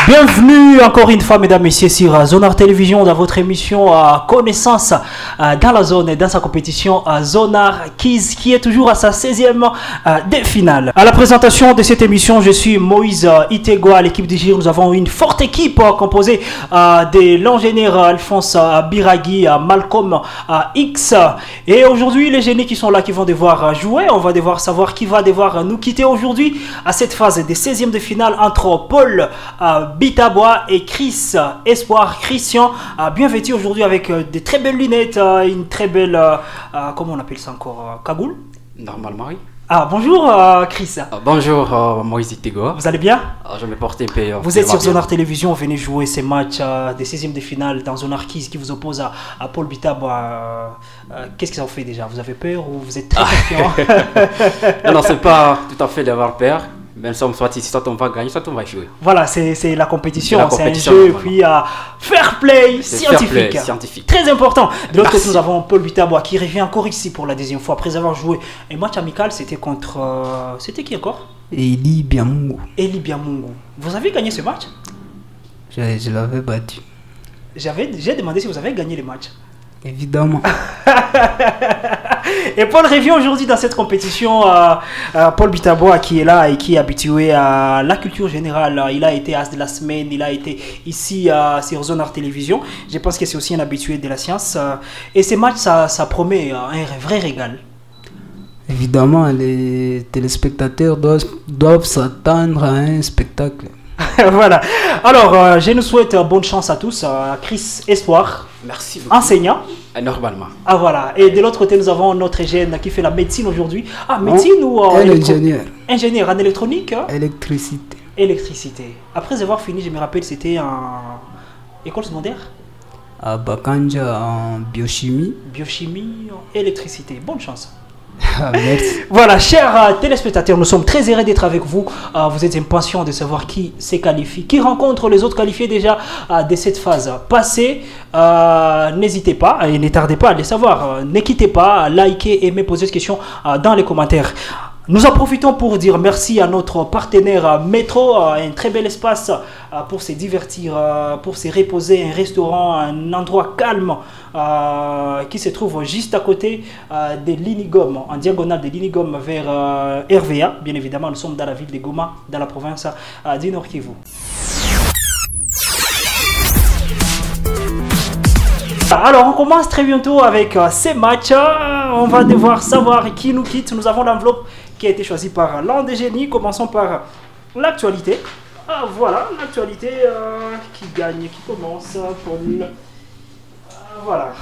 Bienvenue encore une fois, mesdames, messieurs, sur Zonar Télévision, dans votre émission Connaissance dans la zone et dans sa compétition Zonar Quiz, qui est toujours à sa 16e des finales. À la présentation de cette émission, je suis Moïse Itego. À l'équipe du GIR, nous avons une forte équipe composée de l'ingénieur Alphonse Biragui, Malcolm X. Et aujourd'hui, les génies qui sont là, qui vont devoir jouer, on va devoir savoir qui va devoir nous quitter aujourd'hui à cette phase des 16e de finale entre Paul Bitabois et Chris Espoir Christian, bien vêtu aujourd'hui avec des très belles lunettes, une très belle, comment on appelle ça encore, cagoule. Normalement, oui. Ah, bonjour Chris. Bonjour Moïse Itego. Vous allez bien? Je me porte un peu. Vous êtes sur Zonar Télévision, venez jouer ces matchs des 16e de finale dans Zonar Quiz qui vous oppose à Paul Bitabois. Qu'est-ce qu'ils ont fait déjà? Vous avez peur ou vous êtes très confiant? Non, c'est pas tout à fait d'avoir peur. Même soit ici, soit on va gagner, soit on va échouer. Voilà, c'est la compétition, c'est un compétition, jeu, et voilà. puis fair play scientifique. Scientifique. Très important. De l'autre côté, Merci. nous avons Paul Bitabois qui revient encore ici pour la deuxième fois après avoir joué un match amical. C'était contre. C'était qui encore? Eli Biamungu. Eli Biamungu. Vous avez gagné ce match? Je l'avais battu. J'ai demandé si vous avez gagné le match. Évidemment. Et Paul revient aujourd'hui dans cette compétition. Paul Bitabois qui est là et qui est habitué à la culture générale. Il a été As de la semaine, il a été ici sur Zonar Télévision. Je pense que c'est aussi un habitué de la science. Et ces matchs, ça promet un vrai régal. Évidemment, les téléspectateurs doivent s'attendre à un spectacle. Voilà. Alors, je nous souhaite bonne chance à tous. Chris Espoir, Merci beaucoup. enseignant. Normalement. Ah voilà. Et de l'autre côté, nous avons notre jeune qui fait la médecine aujourd'hui. Ah, médecine ou Un ingénieur. Ingénieur en électronique, Électricité. électricité. Après avoir fini, je me rappelle, c'était en école secondaire, À Bakanja en biochimie. biochimie, électricité. Bonne chance. Ah, merci. Voilà, chers téléspectateurs, nous sommes très heureux d'être avec vous. Vous êtes impatients de savoir qui se qualifie, qui rencontre les autres qualifiés déjà de cette phase passée. N'hésitez pas et ne tardez pas à les savoir. Ne quittez pas, likez, aimez, posez des questions dans les commentaires. Nous en profitons pour dire merci à notre partenaire Métro, un très bel espace pour se divertir, pour se reposer, un restaurant, un endroit calme qui se trouve juste à côté de l'Inigom, en diagonale de l'Inigom vers RVA. Bien évidemment, nous sommes dans la ville de Goma, dans la province du Nord Kivu. Alors, on commence très bientôt avec ces matchs. On va devoir savoir qui nous quitte. Nous avons l'enveloppe qui a été choisie par l'un des génies. Commençons par l'actualité. Voilà, l'actualité qui gagne, qui commence. Paul. Voilà.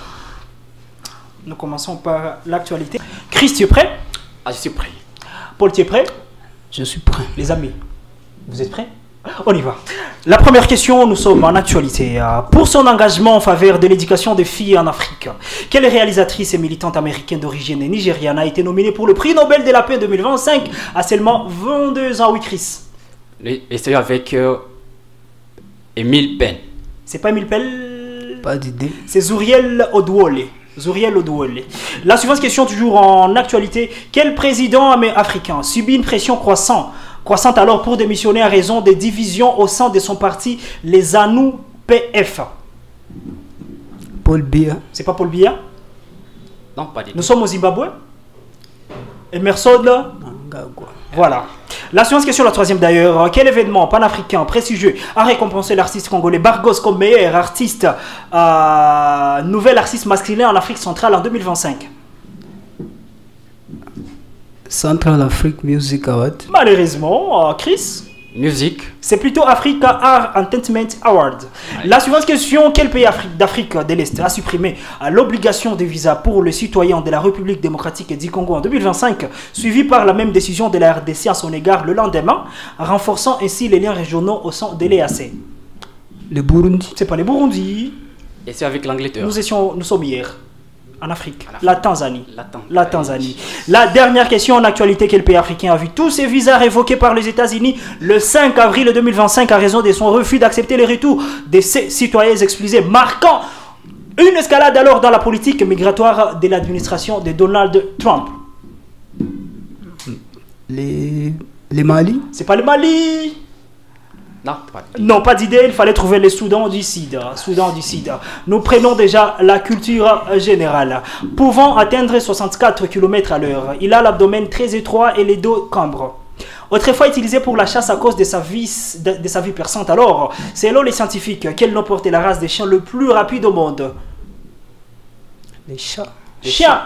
Nous commençons par l'actualité. Chris, tu es prêt? Je suis prêt. Paul, tu es prêt? Je suis prêt. Les amis, vous êtes prêts? On y va. La première question, nous sommes en actualité. Pour son engagement en faveur de l'éducation des filles en Afrique, quelle réalisatrice et militante américaine d'origine nigériane a été nominée pour le prix Nobel de la paix 2025 à seulement 22 ans? Oui, Chris. Et c'est avec Émile Penn. C'est pas Emile Pell, Pas d'idée. c'est Zuriel Oduole. Zuriel Oduole. La suivante question, toujours en actualité. Quel président africain subit une pression croissante alors pour démissionner à raison des divisions au sein de son parti, les ZANU-PF? Paul Biya. C'est pas Paul Biya? Non, pas du tout. Nous sommes au Zimbabwe. Emerson, Mnangagwa. voilà. La suivante question, la troisième d'ailleurs. Quel événement panafricain prestigieux a récompensé l'artiste congolais Bargos comme meilleur artiste, nouvel artiste masculin en Afrique centrale en 2025? Central Afrique Music Award. Malheureusement, Chris, Musique. c'est plutôt Africa Art Entertainment Award. Ouais. La suivante question, quel pays d'Afrique de l'Est a supprimé l'obligation de visa pour les citoyens de la République démocratique du Congo en 2025, suivi par la même décision de la RDC à son égard le lendemain, renforçant ainsi les liens régionaux au sein de l'EAC? Le Burundi. C'est pas les Burundi, Et c'est avec l'Angleterre. nous sommes hier en Afrique, En Afrique. la Tanzanie. L'attends. La Tanzanie. La dernière question en actualité, quel pays africain a vu tous ses visas révoqués par les États-Unis le 5 avril 2025 à raison de son refus d'accepter les retours de ses citoyens expulsés, marquant une escalade alors dans la politique migratoire de l'administration de Donald Trump? Les Mali. C'est pas le Mali. Non, pas d'idée. Non, pas d'idée, il fallait trouver les Soudans du Sud. Nous prenons déjà la culture générale. Pouvant atteindre 64 km à l'heure, il a l'abdomen très étroit et les dos cambres. Autrefois utilisé pour la chasse à cause de sa vie perçante. Alors, selon les scientifiques, quel nom portait la race des chiens le plus rapide au monde? Les chats. Chien.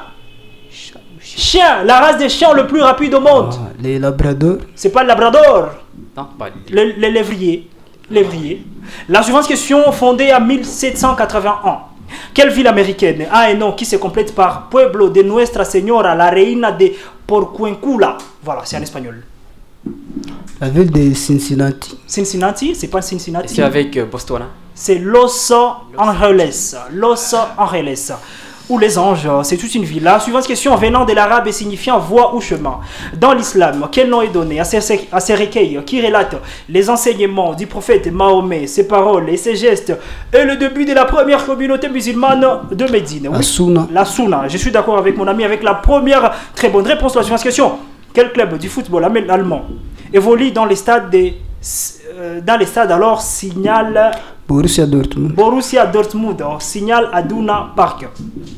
Chien, la race des chiens le plus rapide au monde. Ah, les labradors. C'est pas le labrador. Non, pas d'idée. Le lévrier. La suivante question, fondée en 1781. Quelle ville américaine a un nom qui se complète par Pueblo de Nuestra Señora, la Reina de Porcuencula? Voilà, c'est en espagnol. La ville de Cincinnati. Cincinnati, c'est pas Et Cincinnati. c'est avec Boston. Hein? C'est Los Angeles. Los Angeles. Ou les anges, c'est toute une ville. La suivante question, venant de l'arabe et signifiant voie ou chemin. Dans l'islam, quel nom est donné à ces recueils qui relatent les enseignements du prophète Mahomet, ses paroles et ses gestes, et le début de la première communauté musulmane de Médine? La Oui. Sunna. La Sunna. Je suis d'accord avec mon ami avec la première très bonne réponse. La suivante question, quel club du football allemand évolue dans les stades alors Signal Borussia Dortmund. Borussia Dortmund, Signal Iduna Park.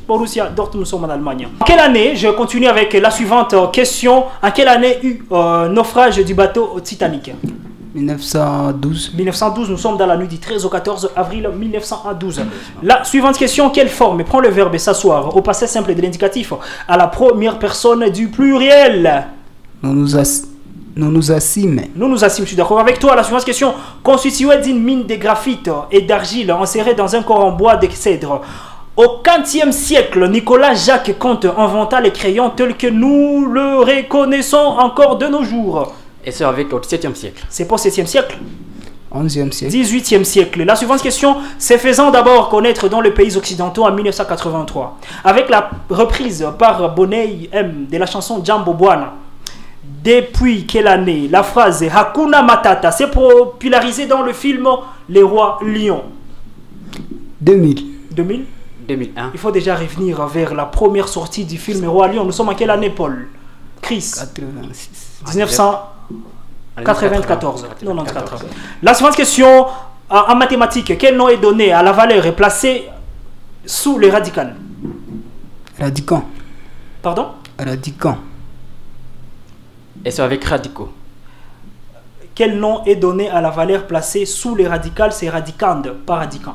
Borussia Dortmund, nous sommes en Allemagne. En quelle année, je continue avec la suivante question, en quelle année eut naufrage du bateau Titanic? 1912. 1912, nous sommes dans la nuit du 13 au 14 avril 1912. La suivante question, quelle forme prend le verbe s'asseoir au passé simple de l'indicatif à la première personne du pluriel? Nous nous assîmes. Nous nous assîmes, je suis d'accord avec toi. La suivante question, constituée d'une mine de graphite et d'argile insérée dans un corps en bois de cèdre. Au XVe siècle, Nicolas Jacques Comte inventa les crayons tels que nous le reconnaissons encore de nos jours. Et c'est avec au XVIIe siècle. C'est pas au 7e siècle, 11e siècle. 18e siècle. La suivante question, c'est faisant d'abord connaître dans les pays occidentaux en 1983. Avec la reprise par Boney M de la chanson Jambo Bwana. Depuis quelle année la phrase Hakuna Matata s'est popularisée dans le film Les Rois Lions? 2000. 2000. 2001. Il faut déjà revenir vers la première sortie du film Les Rois Lions. Nous sommes en quelle année, Paul? Chris? 86. 1994. 94. La suivante question, en mathématiques, quel nom est donné à la valeur placée sous les radicales? Radicant. Pardon? Radicant. Et c'est avec radicaux. Quel nom est donné à la valeur placée sous les radicales? C'est radicande, pas radicant.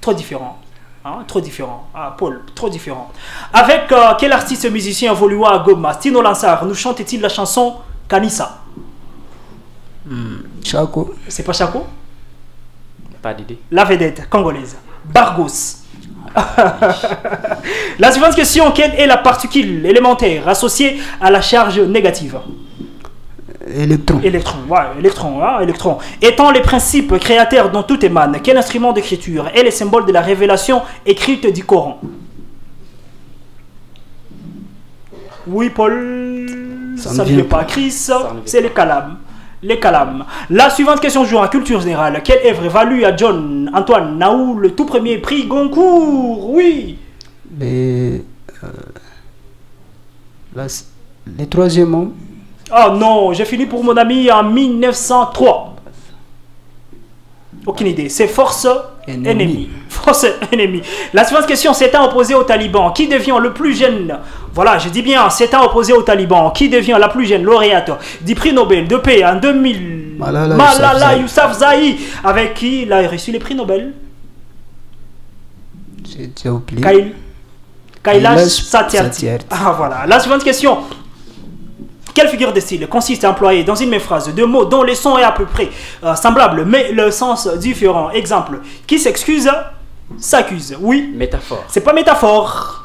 Trop différent. Hein? Trop différent. Ah, Paul, trop différent. Avec quel artiste musicien évoluant à Goma? Tino Lansar nous chante-t-il la chanson Kanissa? Chaco. C'est pas Chaco? Pas d'idée. La vedette congolaise. Bargos. La suivante question, quelle est la particule élémentaire associée à la charge négative? Électron. Électron, ouais, électron, hein, électron. Étant les principes créateurs dont tout émane, quel instrument d'écriture est le symbole de la révélation écrite du Coran? Oui, Paul, ça ne vient pas. Chris, c'est les calams. Les calams. La suivante question joue en culture générale. Quelle œuvre valut à John Antoine Naou le tout premier prix Goncourt? Oui. Les troisième homme. Oh non, j'ai fini pour mon ami en 1903. Aucune idée. C'est Force Ennemi. Force Ennemi. La suivante question, s'étant opposé aux talibans, qui devient le plus jeune? Voilà, je dis bien, s'étant opposé aux talibans, qui devient la plus jeune lauréate du prix Nobel de paix en 2000? Malala Yousafzai. Avec qui il a reçu les prix Nobel? J'ai déjà oublié. Kailash Satyarthi. Ah voilà. La suivante question. Quelle figure de style consiste à employer dans une même phrase deux mots dont le son est à peu près semblable mais le sens différent? Exemple, qui s'excuse s'accuse. Oui. Métaphore. C'est pas métaphore.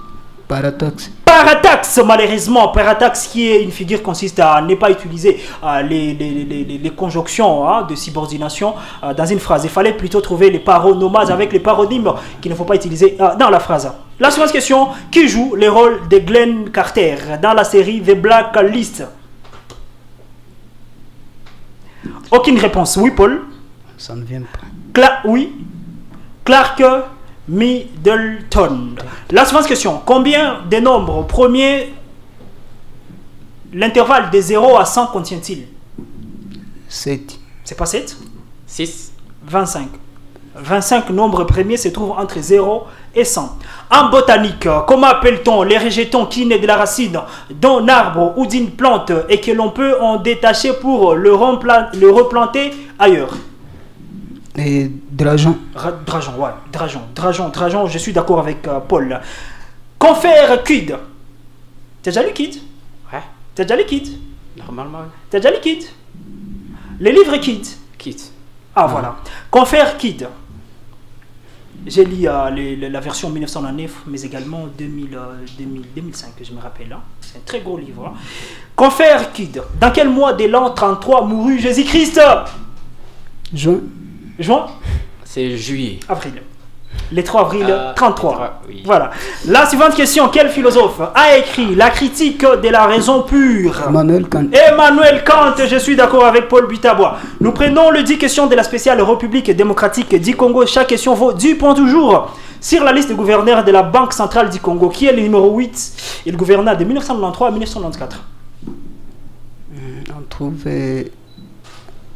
Parataxe. Parataxe, malheureusement. Parataxe qui est une figure consiste à ne pas utiliser les conjonctions de subordination dans une phrase. Il fallait plutôt trouver les paronomases avec les paronymes qu'il ne faut pas utiliser dans la phrase. La suivante question, qui joue le rôle de Glenn Carter dans la série The Blacklist? Aucune réponse. Oui, Paul? Ça ne vient pas. Oui. Clark Middleton. La suivante question, combien de nombres premiers l'intervalle de 0 à 100 contient-il? 7. C'est pas 7? 6. 25. 25 nombres premiers se trouvent entre 0 et 100. En botanique, comment appelle-t-on les rejetons qui naissent de la racine d'un arbre ou d'une plante et que l'on peut en détacher pour le replanter ailleurs? Et dragon. Dragon, ouais. Dragon, je suis d'accord avec Paul. Confère Kid. T'as déjà lu Kid? Ouais. T'as déjà lu Kid? Normalement. T'as déjà lu Kid? Les livres Kid. Kid. Ah voilà. Confère Kid. J'ai lu la version 1909, mais également 2005, je me rappelle. Hein. C'est un très gros livre. Hein. Confère Kid. Dans quel mois de l'an 33 mourut Jésus-Christ? Juin. Juin? C'est juillet. Avril. Les 3 avril 33. Oui. Voilà. La suivante question. Quel philosophe a écrit La critique de la raison pure? Emmanuel Kant. Emmanuel Kant, je suis d'accord avec Paul Butabois. Nous prenons le 10 questions de la spéciale République démocratique du Congo. Chaque question vaut 10 points toujours. Sur la liste des gouverneurs de la Banque centrale du Congo, qui est le numéro 8? Il gouverna de 1993 à 1994. On trouve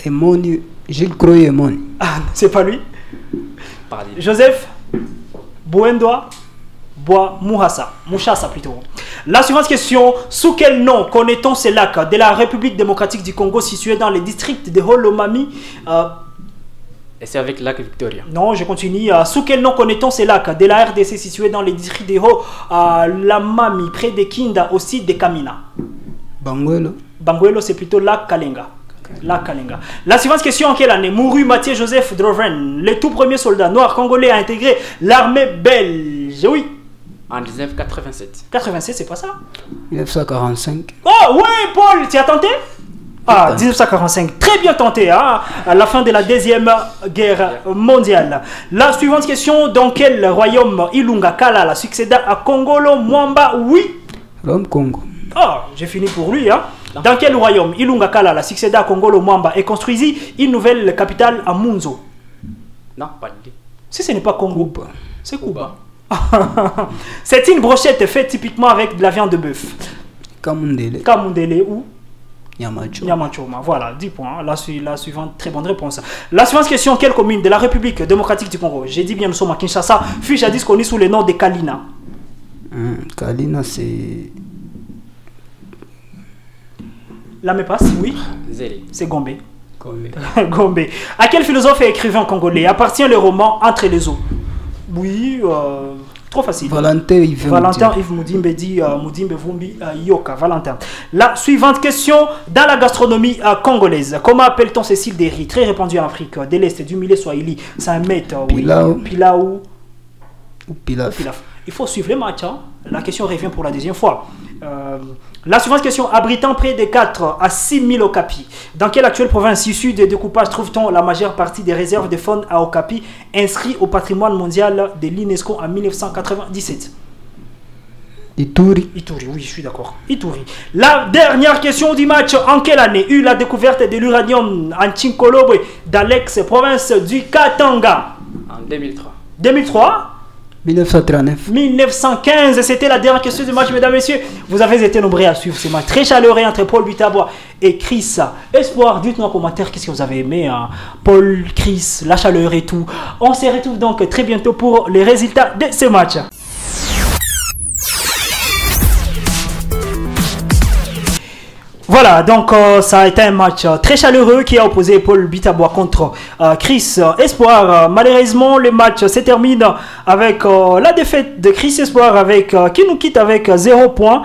Emoni, Gilles Croix Emoni. Ah, c'est pas lui. Paradis. Joseph Bouendoa Mouchassa plutôt. La suivante question. Sous quel nom connaît-on ces lacs de la République démocratique du Congo situés dans les districts de Holomami? Et c'est avec Lac Victoria. Non, je continue. Sous quel nom connaît-on ces lacs de la RDC situés dans les districts de Holomami près de Kinda au site de Kamina? Banguelo. Banguelo, c'est plutôt lac Kalenga. Lac Kalenga. La suivante question. En quelle année mourut Mathieu Joseph Droven, le tout premier soldat noir congolais à intégrer l'armée belge? Oui. En 1987. 87, c'est pas ça? 1945. Oh oui, Paul, tu as tenté? Ah, 1945, très bien tenté, hein, à la fin de la Deuxième Guerre mondiale. La suivante question. Dans quel royaume Ilunga Kalala succéda à Kongolo Mwamba? Oui. Rome Congo. Ah, j'ai fini pour lui, hein. Dans quel royaume Ilunga Kalala succéda à Kongolo Mwamba et construisit une nouvelle capitale à Munzo? Non, pas l'idée. Si ce n'est pas Congo, Kuba. c'est Cuba. C'est une brochette faite typiquement avec de la viande de bœuf. Kamundele. Kamundele ou Nyamacho. Nyamachoma. Voilà, 10 points. La suivante, très bonne réponse. La suivante question. Quelle commune de la République démocratique du Congo, j'ai dit bien, nous sommes à Kinshasa, fut jadis connue sous le nom de Kalina? Kalina, c'est... La me passe, oui. Zélé. C'est Gombe. Gombe. À quel philosophe et écrivain congolais appartient le roman Entre les eaux? Oui, trop facile. Valentin Yves Moudimbe dit Moudimbe Vumbi Yoka. Valentin. La suivante question. Dans la gastronomie congolaise, comment appelle-t-on ces styles des riz très répandus en Afrique de l'Est, du millet swahili? Ça met Pilau. Pilau. ou Pilaf. Il faut suivre les matchs. Hein. La question revient pour la deuxième fois. La suivante question. Abritant près de 4 à 6 000 Okapi, dans quelle actuelle province issue des découpages trouve-t-on la majeure partie des réserves de faune à Okapi inscrites au patrimoine mondial de l'UNESCO en 1997? Ituri. Ituri, oui, je suis d'accord. Ituri. La dernière question du match. En quelle année eut la découverte de l'uranium en Tchinkolobe dans l'ex-province du Katanga? En 2003. 2003? 1939. 1915, c'était la dernière question du match, mesdames et messieurs. Vous avez été nombreux à suivre ce match très chaleureux entre Paul Butabois et Chris. Espoir, dites-nous en commentaire qu'est-ce que vous avez aimé, hein. Paul, Chris, la chaleur et tout. On se retrouve donc très bientôt pour les résultats de ce match. Voilà, donc ça a été un match très chaleureux qui a opposé Paul Butabois contre Chris Espoir. Malheureusement, le match se termine avec la défaite de Chris Espoir avec, qui nous quitte avec 0 point.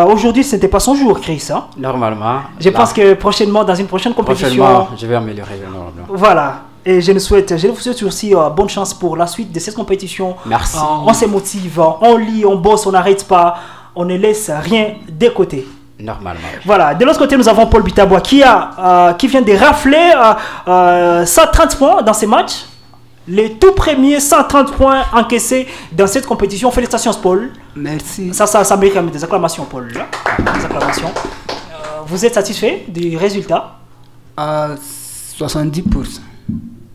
Aujourd'hui, ce n'était pas son jour, Chris. Hein? Normalement. Je pense que prochainement, dans une prochaine compétition... je vais améliorer normalement. Vous souhaite aussi bonne chance pour la suite de cette compétition. Merci. On se motive, on lit, on bosse, on n'arrête pas, on ne laisse rien de côté. Normalement. Voilà, de l'autre côté, nous avons Paul Butabois qui vient de rafler 130 points dans ces matchs. Les tout premiers 130 points encaissés dans cette compétition. Félicitations, Paul. Merci. Ça mérite quand même des acclamations, Paul. Des acclamations. Vous êtes satisfait du résultat? À 70%.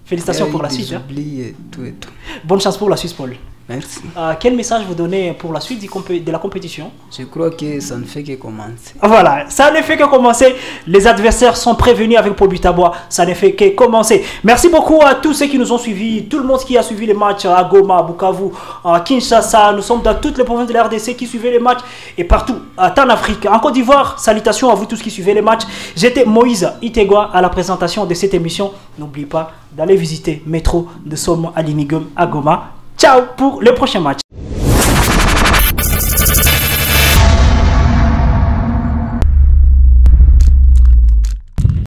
Félicitations pour la suite. J'oublie tout et tout. Bonne chance pour la Suisse, Paul. Merci. Quel message vous donnez pour la suite de la compétition? Je crois que ça ne fait que commencer. Voilà, ça ne fait que commencer. Les adversaires sont prévenus avec Paul Butabois. Ça ne fait que commencer. Merci beaucoup à tous ceux qui nous ont suivis, tout le monde qui a suivi les matchs à Goma, à Bukavu, à Kinshasa. Nous sommes dans toutes les provinces de la RDC qui suivaient les matchs et partout, en Afrique, en Côte d'Ivoire. Salutations à vous tous qui suivez les matchs. J'étais Moïse Itegwa à la présentation de cette émission. N'oubliez pas d'aller visiter Métro de Somme à Linigum à Goma. Ciao pour le prochain match.